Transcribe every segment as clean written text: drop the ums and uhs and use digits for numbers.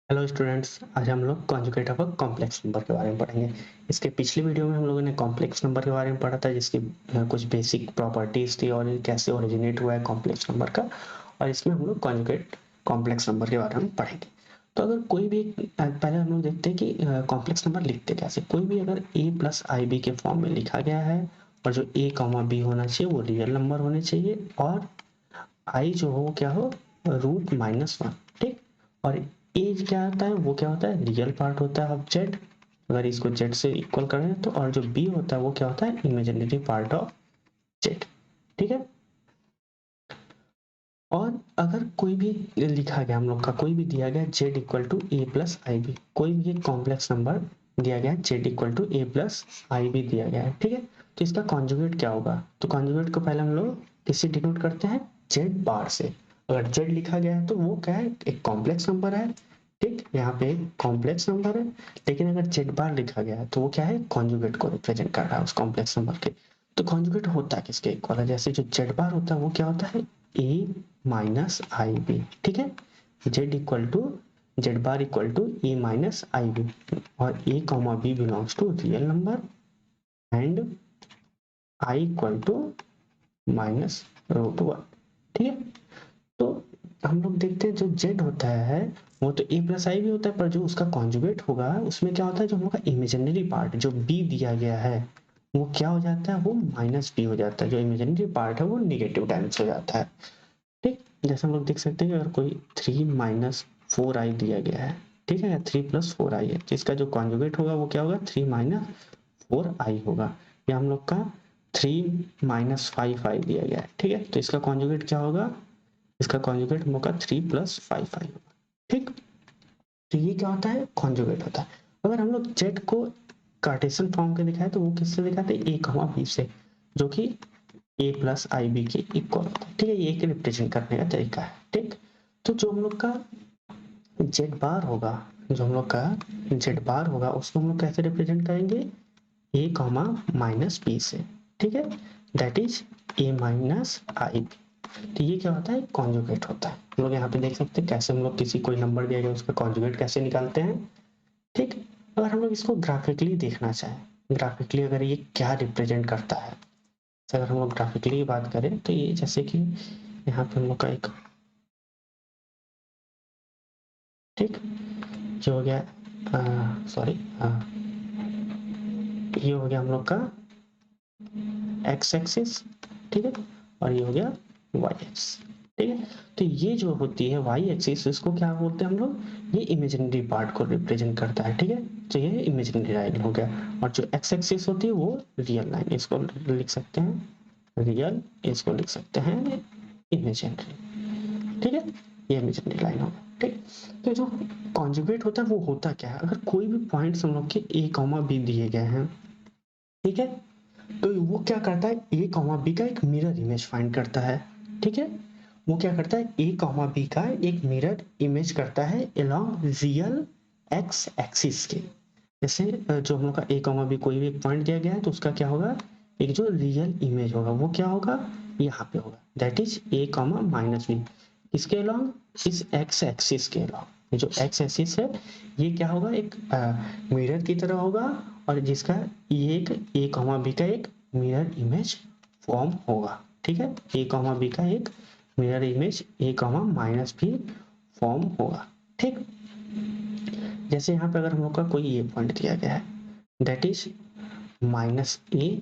Hello students, आज हम लोग conjugate of a complex number के बारे में पढ़ेंगे। इसके पिछले वीडियो में हम लोगों ने कॉम्प्लेक्स नंबर के बारे में पढ़ा था, जिसकी कुछ बेसिक प्रॉपर्टीज थी और ये कैसे ओरिजिनेट हुआ है कॉम्प्लेक्स नंबर का। और इसमें हम लोग कॉन्जुगेट कॉम्प्लेक्स नंबर के बारे में पढ़ेंगे। तो अगर कोई भी पहले हम लोग देखते हैं कि कॉम्प्लेक्स नंबर लिखते कैसे। कोई भी अगर a प्लस आई बी के फॉर्म में लिखा गया है और जो a कॉमा बी होना चाहिए वो रियल नंबर होने चाहिए, और आई जो हो क्या हो, रूट माइनस वन। ठीक। और एज क्या होता है, वो क्या होता है, रियल पार्ट होता है ऑफ जेड। अगर इसको जेड से इक्वल करें तो, और जो बी होता है वो क्या होता है, इमेजिनरी पार्ट ऑफ जेड। ठीक है। और अगर कोई भी लिखा गया, हम लोग का कोई भी दिया गया Z equal to A plus I B, कोई भी एक कॉम्प्लेक्स नंबर दिया गया Z equal to A plus I B दिया गया है। ठीक है। तो इसका कॉन्जुगेट क्या होगा, तो कॉन्जुगेट को पहले हम लोग किससे डिनोट करते हैं, जेड बार से। अगर जेड लिखा गया है तो वो क्या है, एक कॉम्प्लेक्स नंबर है। ठीक, यहाँ पे एक कॉम्प्लेक्स नंबर है। लेकिन अगर जेड बार लिखा गया है तो वो क्या है, कॉन्जुगेट को रिप्रेजेंट कर रहा है उस कॉम्प्लेक्स नंबर के। तो कॉन्जुगेट होता है किसके इक्वल है, जैसे जो जेड बार होता है वो क्या होता है, ए माइनस आई बी। ठीक है। Z equal to, Z bar equal to A minus I B, और A comma B belongs to real number and I equal to minus root one. ठीक है। तो हम लोग देखते हैं जो जेड होता है वो तो ए प्लस आई भी होता है, पर जो उसका कॉन्जुगेट होगा उसमें क्या होता है, जो हम लोग का इमेजिनरी पार्ट जो बी दिया गया है वो क्या हो जाता है, वो माइनस बी हो जाता है। जो इमेजिनरी पार्ट है वो निगेटिव टाइम्स हो जाता है। ठीक। जैसे हम लोग देख सकते हैं कि अगर कोई थ्री माइनस फोर आई दिया गया है, ठीक है, थ्री प्लस फोर आई है, जिसका जो कॉन्जुगेट होगा वो क्या होगा, थ्री माइनस फोर आई होगा। या हम लोग का थ्री माइनस फाइव आई दिया गया है, ठीक है, तो इसका कॉन्जुगेट क्या होगा, इसका कॉन्जुगेट हम लोग का थ्री प्लस फाइव आई होगा। ठीक। तो ये क्या होता है, कॉन्जुगेट होता है। अगर हम लोग जेड को कार्टेशियन फॉर्म के दिखाए तो वो किससे दिखाते हैं, ए कॉमा बी से, जो कि ए प्लस आई बी के इक्वल होता है। ठीक है, ये एक रिप्रेजेंट करने का तरीका है। ठीक। तो जो हम लोग का जेड बार होगा, जो हम लोग का जेड बार होगा उसको हम लोग कैसे रिप्रेजेंट करेंगे, ए कॉमा माइनस बी से। ठीक है, that is A minus I B. तो ये क्या होता है, कॉन्जुगेट होता है। हम लोग यहाँ पे देख सकते हैं कैसे हम लोग किसी कोई नंबर दिया गया उसका कॉन्जुगेट कैसे निकालते हैं। ठीक। अगर हम लोग इसको ग्राफिकली देखना चाहें, ग्राफिकली अगर ये क्या रिप्रेजेंट करता है, तो अगर हम लोग ग्राफिकली बात करें तो ये जैसे कि यहाँ पे हम लोग का एक, ठीक, ये हो गया, सॉरी, ये हो गया हम लोग का एक्स एक्सिस। ठीक है, और ये हो गया वाई एक्स। ठीक है। तो ये जो होती है वाई एक्सिस, इसको क्या बोलते हैं हम लोग, ये इमेजिनरी पार्ट को रिप्रेजेंट करता है। ठीक है, तो ये इमेजिनरी लाइन हो गया। और जो एक्स एक्सिस होती है वो रियल लाइन, इसको लिख सकते हैं रियल, इसको लिख सकते हैं इमेजिनरी। ठीक है, ये इमेजिनरी लाइन होगा। ठीक। तो जो कॉन्जुगेट होता है वो होता क्या है, अगर कोई भी पॉइंट हम लोग के ए कॉमा बी दिए गए हैं, ठीक है, तो वो क्या करता है, ए कॉमा बी का एक मिरर इमेज फाइंड करता है। ठीक है, वो क्या करता है, ए कॉमा बी का एक मिरर इमेज करता है अलोंग रियल एक्स एक्सिस के। जैसे जो हम लोग का ए कॉमा बी कोई भी पॉइंट दिया गया है तो उसका क्या होगा, एक जो रियल इमेज होगा वो क्या होगा, यहाँ पे होगा, that is A comma minus B. इसके अलोंग, इस एक्स एक्सिस के अलोंग, जो एक्स एक्सिस है ये क्या होगा, एक मिरर की तरह होगा, और जिसका ये एक ए कॉमा बी का एक मिरर इमेज फॉर्म होगा। ठीक है, ए कॉमा बी का एक mirror image A comma minus B form होगा। ठीक। जैसे यहाँ पे अगर हम लोग का कोई ये पॉइंट दिया गया है, that is minus A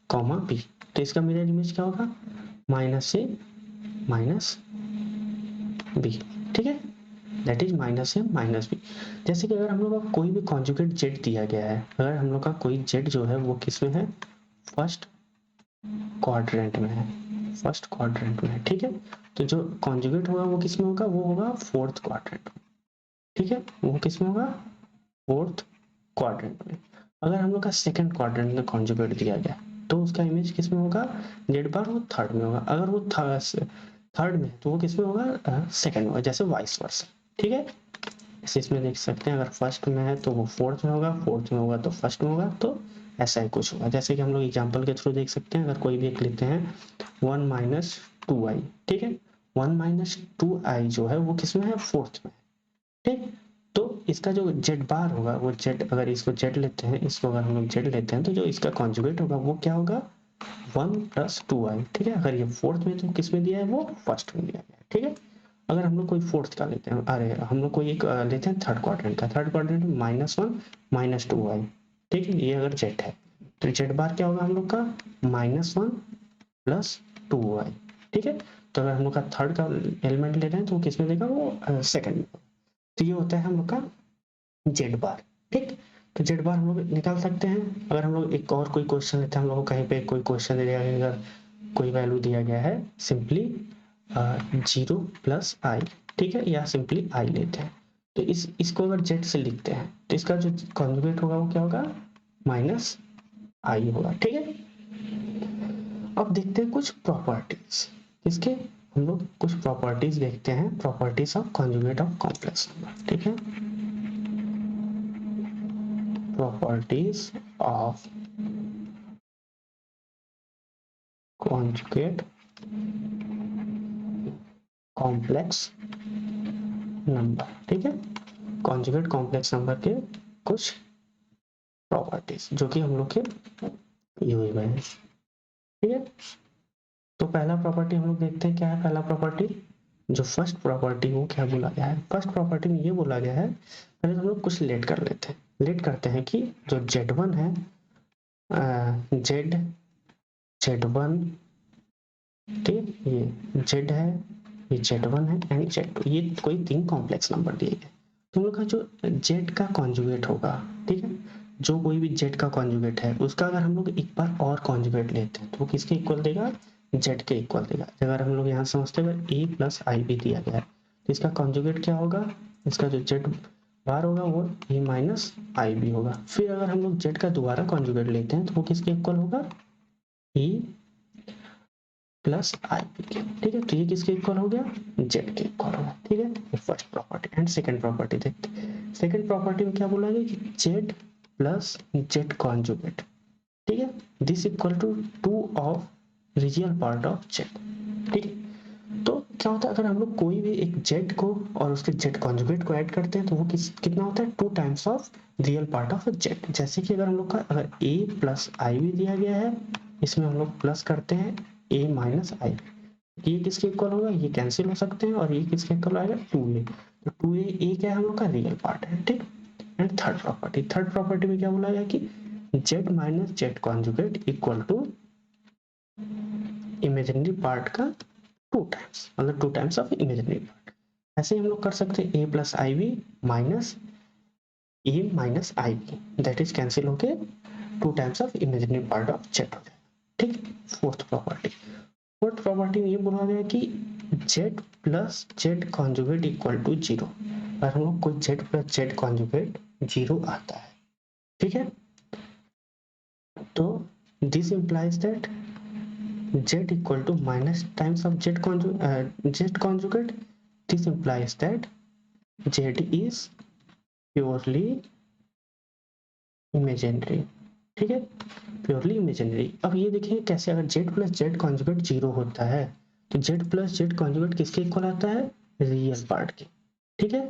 comma B, तो इसका मिरर इमेज क्या होगा, माइनस ए माइनस बी। ठीक है, that is minus A minus B. जैसे कि अगर हम लोग का कोई भी कॉन्जुगेट जेड दिया गया है, अगर हम लोग का कोई जेड जो है वो किस में है, फर्स्ट क्वाड्रेंट में है, फर्स्ट क्वाड्रेंट में है। ठीक है, तो जो कॉन्जुगेट होगा वो किस में होगा, वो होगा फोर्थ क्वाड्रेंट में। ठीक है, वो किस में होगा, फोर्थ क्वाड्रेंट में। अगर हम लोग का सेकंड क्वाड्रेंट में कॉन्जुगेट दिया गया तो उसका इमेज किस में होगा, जेड बार वो थर्ड में होगा। अगर वो थर्ड में तो वो किस में होगा, सेकंड में होगा, जैसे वाइस वर्सा। ठीक है, इसे इसमें देख सकते हैं, अगर फर्स्ट में है तो वो फोर्थ में होगा, फोर्थ में होगा तो फर्स्ट में होगा, तो ऐसा ही कुछ होगा। जैसे कि हम लोग एग्जाम्पल के थ्रू देख सकते हैं, अगर कोई भी एक लेते हैं वन माइनस टू आई। ठीक है, वन माइनस टू आई जो है वो किस में है, फोर्थ में। ठीक। तो इसका जो जेड बार होगा वो जेड, अगर इसको जेड लेते हैं, इसको अगर हम लोग जेड लेते हैं तो जो इसका कॉन्जुगेट होगा वो क्या होगा 1 + 2i, ठीक है। अगर ये फोर्थ में तो किस में दिया है, वो फर्स्ट में दिया गया है, ठीक है। अगर हम लोग कोई फोर्थ का लेते हैं, अरे हम लोग कोई एक लेते हैं थर्ड क्वाड्रेंट का, थर्ड क्वाड्रेंट में -1 - 2i, ठीक है। ये अगर जेड है तो जेड बार क्या होगा हम लोग का -1 + 2i, ठीक है। तो अगर हम लोग का थर्ड का एलिमेंट ले रहे हैं तो वो किस में देगा, वो सेकंड में। तो ये होता है हम लोग का जेड बार, ठीक। तो जेड बार हम लोग निकाल सकते हैं। अगर हम लोग एक और कोई क्वेश्चन लेते हैं, हम लोग को कहीं पे कोई क्वेश्चन दिया गया, कोई वैल्यू दिया गया है सिंपली 0 + i, ठीक है, या सिंपली i लेते हैं, तो इसको अगर जेड से लिखते हैं तो इसका जो कॉन्जुगेट होगा वो क्या होगा -i होगा, ठीक है। अब देखते हैं कुछ प्रॉपर्टीज, इसके हम लोग कुछ प्रॉपर्टीज देखते हैं, properties of conjugate of complex number, ठीक है। properties of conjugate complex number, ठीक है। conjugate complex number के कुछ प्रॉपर्टीज जो कि हम लोग के यूज में है, ठीक है। तो पहला प्रॉपर्टी हम लोग देखते हैं क्या है। पहला प्रॉपर्टी, जो फर्स्ट प्रॉपर्टी, वो क्या बोला गया है। फर्स्ट प्रॉपर्टी में ये बोला गया है, पहले हम लोग कुछ लेट कर लेते हैं। लेट करते हैं कि जो Z1 है, Z1, ठीक, ये Z है, ये Z1 है एंड Z2, ये कोई 3 कॉम्प्लेक्स नंबर दिए गए। तो हम लोग का जो Z का कॉन्जुगेट होगा, ठीक है, जो कोई भी Z का कॉन्जुगेट है उसका अगर हम लोग एक बार और कॉन्जुगेट लेते हैं तो वो किसके इक्वल देगा, Z के इक्वल देगा। अगर हम लोग यहाँ समझते हैं a + ib दिया गया है तो इसका कॉन्जुगेट क्या होगा, इसका जो Z बार होगा वो a - ib होगा। फिर अगर हम लोग Z का दोबारा कॉन्जुगेट लेते हैं तो वो किसके इक्वल होगा, a + ib के, ठीक है। तो ये किसके इक्वल हो गया, Z के इक्वल होगा, ठीक है। ये first property. And second property देखते हैं। सेकंड प्रॉपर्टी में क्या बोला गया कि Z + Z कॉन्जुगेट, ठीक है, this equal to 2 of real part of Z, ठीक है। तो क्या होता है, अगर हम लोग कोई भी एक Z को और उसके Z कॉन्जुगेट को ऐड करते हैं तो वो कितना होता है, 2 times of real part of Z। जैसे कि अगर हम लोग का अगर a + ib दिया गया है, इसमें हम लोग प्लस करते हैं a - ib, ये किसके इक्वल होगा, ये कैंसिल हो सकते हैं, और ये किसके इक्वल आएगा 2a। तो 2a क्या है हम लोग का रियल पार्ट है, ठीक। एंड थर्ड प्रॉपर्टी में क्या बोला गया कि Z - Z conjugate equal to imaginary part का 2 टाइम्स, मतलब 2 टाइम्स ऑफ इमेजिनरी पार्ट। ऐसे हम लोग कर सकते हैं a + ib minus a - ib, that is cancel होके 2 times of imaginary part of Z हो जाएगा, ठीक। फोर्थ प्रॉपर्टी में ये बोला गया कि Z + Z conjugate equal to 0। अगर हम लोग कोई Z + Z कॉन्जुगेट 0 आता है, ठीक है, तो this implies that Z equal to minus times of Z conjugate. This implies that Z is purely imaginary, ठीक है, प्योरली इमेजिनरी। अब ये देखिए कैसे, अगर Z + Z कॉन्जुगेट 0 होता है तो Z + Z कॉन्जुगेट किसके इक्वल आता है, रियल पार्ट के, ठीक है,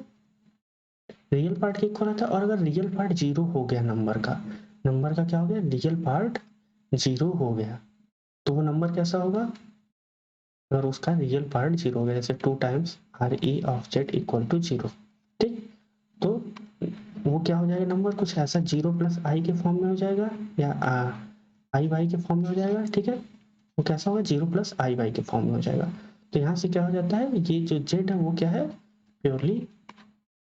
रियल पार्ट के इक्वल आता है। और अगर रियल पार्ट 0 हो गया, नंबर का क्या हो गया, रियल पार्ट 0 हो गया, तो वो नंबर कैसा होगा, अगर उसका रियल पार्ट 0 हो गया, जैसे 2 times RE of Z equal to 0, ठीक, तो वो क्या हो जाएगा, नंबर कुछ ऐसा 0 + i के फॉर्म में हो जाएगा, या i y के फॉर्म में हो जाएगा, ठीक है। वो कैसा होगा, 0 + i y के फॉर्म में हो जाएगा। तो यहाँ से क्या हो जाता है, ये जो Z है वो क्या है, प्योरली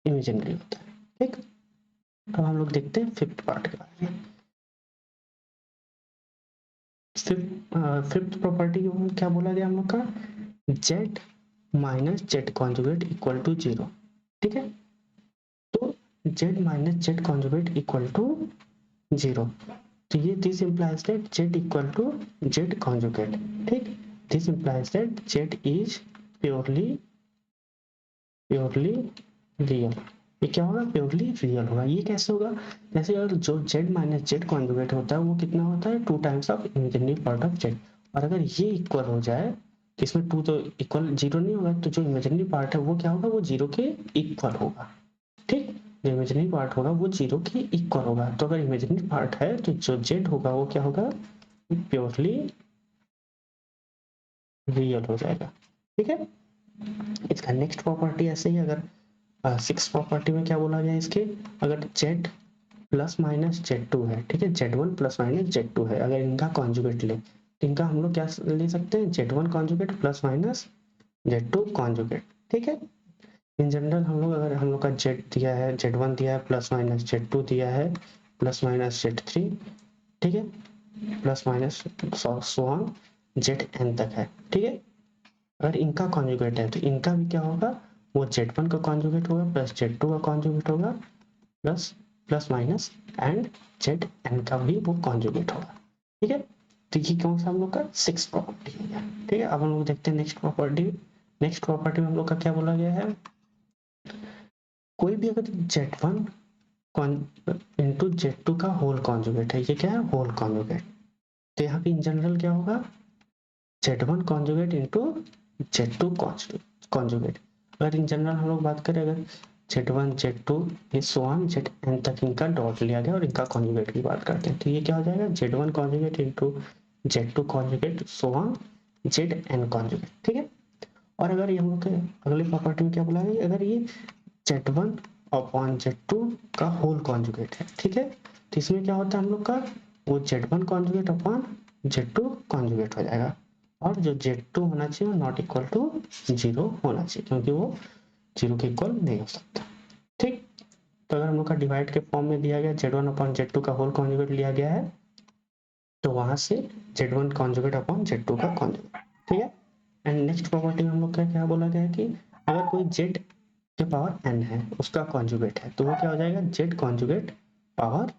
इमेजिनरी होता है, ठीक। अब हम लोग देखते हैं फिफ्थ पार्ट के बारे में। फिफ्थ प्रॉपर्टी में क्या बोला गया हम लोग का, Z - Z conjugate equal to 0, ठीक है। तो Z - Z conjugate equal to 0, तो ये this implies that Z equal to Z conjugate, ठीक। This implies that Z is purely real. ये क्या होगा, प्योरली रियल होगा। ये कैसे होगा, जैसे अगर जो Z - Z कॉन्जुगेट होता है वो कितना होता है, 2 times of imaginary part of Z। और अगर ये इक्वल हो जाए, इसमें 2 तो इक्वल 0 नहीं होगा, तो जो इमेजिनरी पार्ट है वो क्या होगा, वो 0 के इक्वल होगा, ठीक। जो इमेजिनरी पार्ट होगा वो 0 के इक्वल होगा। तो अगर इमेजिनरी पार्ट है तो जो z होगा वो क्या होगा, प्योरली रियल हो जाएगा। ठीक है, इसका नेक्स्ट प्रॉपर्टी ऐसे ही, अगर सिक्स प्रॉपर्टी में क्या बोला गया इसके, अगर z प्लस माइनस Z2 है, ठीक है, Z1 प्लस माइनस Z2 है, अगर इनका कॉन्जुगेट ले तो इनका हम लोग क्या ले सकते हैं, Z1 conjugate plus minus Z2 conjugate. ठीक है, इन जनरल हम लोग, अगर हम लोग का Z दिया है, Z1 दिया है प्लस माइनस Z2 दिया है प्लस माइनस Z3, ठीक है, plus minus so on Zn तक है। ठीक है, अगर इनका कॉन्जुगेट है तो इनका भी क्या होगा, वो Z1 का कॉन्जुगेट होगा प्लस Z2 का कॉन्जुगेट होगा plus plus minus and Zn का भी वो कॉन्जुगेट होगा। ठीक है, तो ये कौन सा हम लोग का सिक्स प्रॉपर्टी हो गया। ठीक है, अब हम लोग देखते हैं नेक्स्ट प्रॉपर्टी। नेक्स्ट प्रॉपर्टी में हम लोग का क्या बोला गया है, कोई भी अगर Z1 इंटू Z2 का होल कॉन्जुगेट है, ये क्या है, होल कॉन्जुगेट, तो यहाँ पे इन जनरल क्या होगा, Z1 conjugate into Z2 conjugate. अगर इन जनरल हम लोग बात करें, अगर Z1 Z2 ये सो ऑन Zn तक इनका डॉट लिया गया और इनका कॉन्जुगेट की बात करते हैं, तो ये क्या हो जाएगा, Z1 conjugate into Z2 conjugate so on Zn conjugate. ठीक है, और अगर ये हम लोग के अगले प्रॉपर्टी में क्या बोला है, अगर ये Z1 अपॉन Z2 का होल कॉन्जुगेट है, ठीक है, तो इसमें क्या होता है हम लोग का, वो Z1 conjugate upon Z2 conjugate हो जाएगा, और जो Z2 होना चाहिए वो नॉट इक्वल टू 0 होना चाहिए, क्योंकि वो 0 के इक्वल नहीं हो सकता। ठीक, तो अगर हम लोग का डिवाइड के फॉर्म में दिया गया Z1 अपॉन Z2 का होल कॉन्जुगेट लिया गया है, तो वहां से Z1 कॉन्जुगेट अपॉन Z2 का कॉन्जुगेट। ठीक है, एंड नेक्स्ट प्रॉपर्टी में हम लोग का क्या बोला गया है कि अगर कोई Z के पावर n है उसका कॉन्जुगेट है, तो वो क्या हो जाएगा, Z कॉन्जुगेट पावर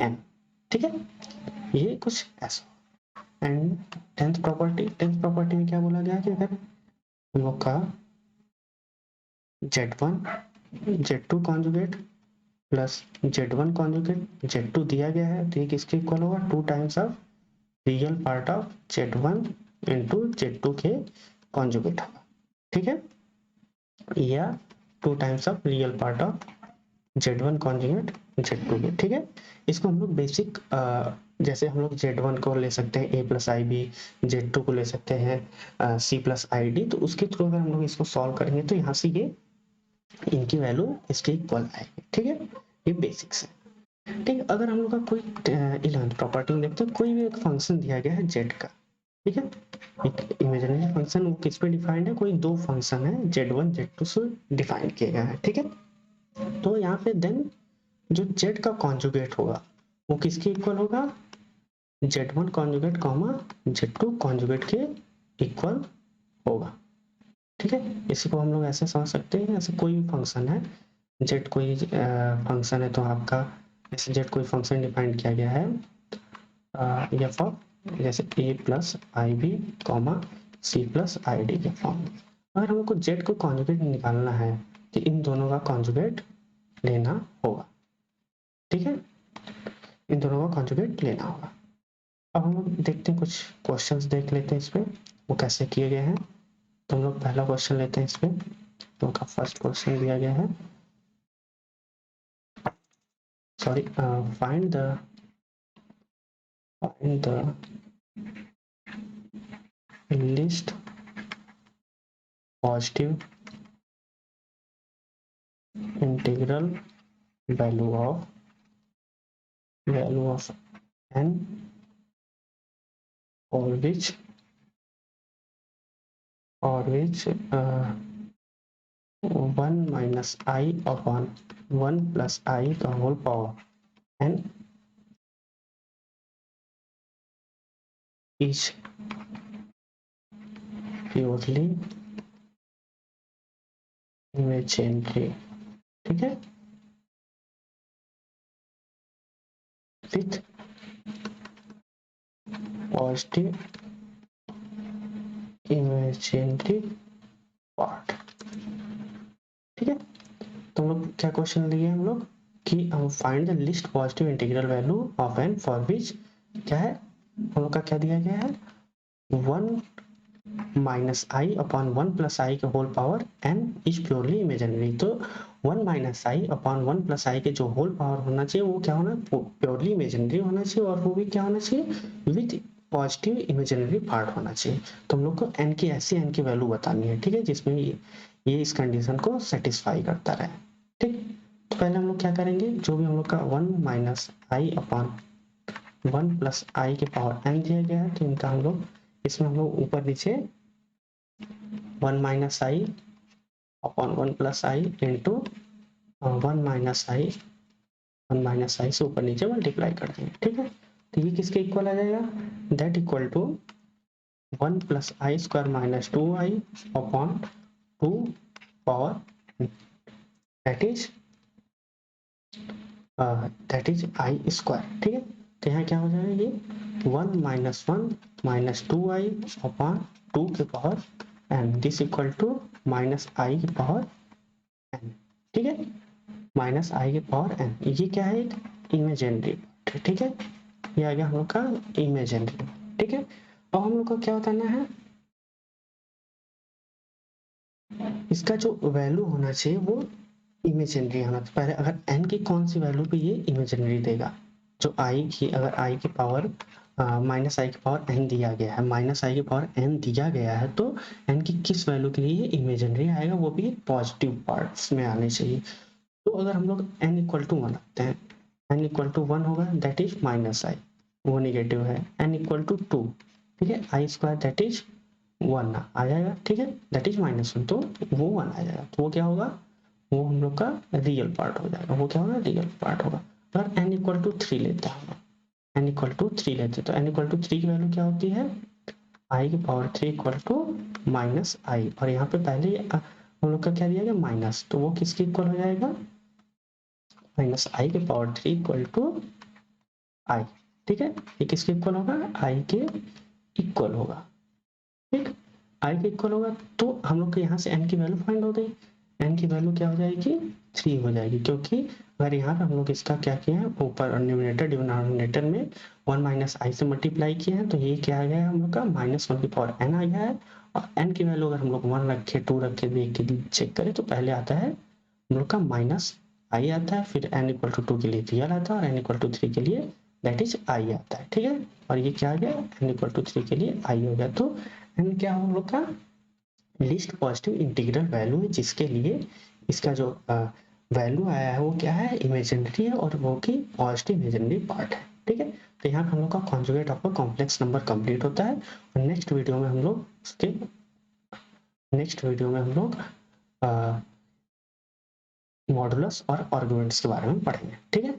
n। ठीक है, ये कुछ ऐसा। एंड टेंथ प्रॉपर्टी में क्या बोला गया कि अगर हम लोग का Z1 Z2 conjugate plus Z1 conjugate Z2 दिया गया है, तो ये किसके इक्वल होगा, 2 times of real part of Z1 into Z2 के कॉन्जुगेट होगा। ठीक है, या 2 times of real part of Z1 conjugate Z2 के। ठीक है, इसको हम लोग बेसिक जैसे हम लोग Z1 को ले सकते हैं A plus I B, Z2 को ले सकते हैं C प्लस आई डी, तो उसके थ्रू अगर हम लोग इसको सॉल्व करेंगे तो यहाँ से ये इनकी वैल्यू इसके इक्वल आएगी। ठीक है, ये बेसिक्स है। ठीक है, अगर हम लोग का कोई 11th प्रॉपर्टी में देखते हैं, कोई भी एक फंक्शन दिया गया है z का, ठीक है, एक इमेजिनरी फंक्शन, वो किस पे डिफाइंड है, कोई दो फंक्शन है Z1 Z2 से डिफाइन किया गया है। ठीक है, तो यहाँ पे देन जो z का कॉन्जुगेट होगा वो किसके इक्वल होगा, Z1 conjugate comma Z2 conjugate के इक्वल होगा। ठीक है, इसी को हम लोग ऐसे समझ सकते हैं, ऐसे कोई भी फंक्शन है, z कोई फंक्शन है, तो आपका जैसे z कोई फंक्शन डिफाइन किया गया है एफ ऑफ जैसे a plus I B comma C plus I D के फॉर्म में। अगर हमको z को कॉन्जुगेट निकालना है तो इन दोनों का कॉन्जुगेट लेना होगा। ठीक है, इन दोनों का कॉन्जुगेट लेना होगा। अब हम लोग देखते हैं, कुछ क्वेश्चंस देख लेते हैं इसमें वो कैसे किए गए हैं। तो हम लोग पहला क्वेश्चन लेते हैं इसमें, तो उनका फर्स्ट क्वेश्चन दिया गया है, sorry, find the least positive integral value of n for which 1 minus I upon 1 plus I का whole power n is purely imaginary। ठीक है, with positive imaginary part। ठीक है, तो हम लोग क्या क्वेश्चन लिए हम लोग कि हम find the least positive integral value of n for which क्या है, हम लोग का क्या दिया गया है, 1 minus I upon 1 plus I के whole power n is purely imaginary. तो 1 minus I upon 1 plus I के जो होल पावर होना चाहिए वो क्या होना, प्योरली इमेजिनरी होना चाहिए, और वो भी क्या होना चाहिए, विथ पॉजिटिव इमेजिनरी पार्ट होना चाहिए। तो हम लोग को n की ऐसी n की वैल्यू बतानी है, ठीक है, जिसमें ये इस कंडीशन को सेटिस्फाई करता रहे। ठीक, तो पहले हम लोग क्या करेंगे, जो भी हम लोग का 1 minus I upon 1 plus I के पावर n दिया गया है, तो इनका हम लोग इसमें हम लोग ऊपर नीचे 1 minus I upon 1 plus I into 1 minus आई से ऊपर नीचे मल्टीप्लाई कर देंगे। ठीक है, तो ये किसके इक्वल आ जाएगा, that equal to 1 plus I square minus 2i upon 2 power that is I square. ठीक है, तो यहाँ क्या हो जाएगा, ये 1 माइनस 1 माइनस 2i अपॉन 2 के power n, this equal to minus I की पावर n। ठीक है, माइनस आई के पावर n, ये क्या है, एक इमेजिनरी। ठीक है, ये आ गया हम लोग का इमेजिनरी। ठीक है, अब हम लोग को क्या बताना है, इसका जो वैल्यू होना चाहिए वो इमेजिनरी होना चाहिए। पहले अगर n की कौन सी वैल्यू पे ये इमेजिनरी देगा, जो i की, अगर i की पावर माइनस आई की पावर n दिया गया है, माइनस आई की पावर n दिया गया है, तो n की किस वैल्यू के लिए ये इमेजिनरी आएगा, वो भी पॉजिटिव पार्ट्स में आने चाहिए। तो अगर हम लोग n इक्वल टू 1 रखते हैं, n इक्वल टू 1 होगा, दैट इज माइनस आई, वो नेगेटिव है। n इक्वल टू 2, ठीक है, आई स्क्वायर दैट इज 1 आ जाएगा। ठीक है, दैट इज माइनस 1, तो वो 1 आ जाएगा, तो वो क्या होगा, वो हम लोग का रियल पार्ट हो जाएगा, वो क्या होगा, रियल पार्ट होगा। अगर n इक्वल टू 3 लेते हैं, n इक्वल टू 3 लेते हैं, तो n इक्वल टू 3 की वैल्यू क्या होती है, i की पावर 3 इक्वल टू माइनस आई, और यहाँ पे पहले हम लोग का क्या दिया गया, माइनस, तो वो किसके इक्वल हो जाएगा, माइनस आई की पावर 3 इक्वल टू आई। ठीक है, ये किसके इक्वल होगा, आई के इक्वल होगा। ठीक, आई के इक्वल होगा, तो हम लोग के यहाँ से n की वैल्यू फाइंड हो गई, n की वैल्यू क्या हो जाएगी, 3 हो जाएगी, क्योंकि अगर यहाँ पे हम लोग इसका क्या किए हैं, ऊपर न्यूमिनेटर डिनोमिनेटर में 1 माइनस आई से मल्टीप्लाई किए हैं, तो ये क्या आ गया हम लोग का, माइनस 1 की पावर n आ गया है। और n की वैल्यू अगर हम लोग 1 रखे, 2 रखे, देख के चेक करें, तो पहले आता है हम लोग का माइनस आई आता है, फिर n इक्वल टू 2 के लिए रियल आता है, और n इक्वल टू 3 के लिए दैट इज आई आता है। ठीक है, और ये क्या आ गया, n इक्वल टू 3 के लिए आई हो गया, तो n क्या हम लोग का लिस्ट पॉजिटिव इंटीग्रल वैल्यू है, जिसके लिए इसका जो वैल्यू आया है वो क्या है, इमेजिनरी है, और वो की पॉजिटिव इमेजिनरी पार्ट है। ठीक है, तो यहाँ हम लोग का conjugate of complex number complete होता है, और नेक्स्ट वीडियो में हम लोग मॉडुलस और आर्गुमेंट्स के बारे में पढ़ेंगे। ठीक है।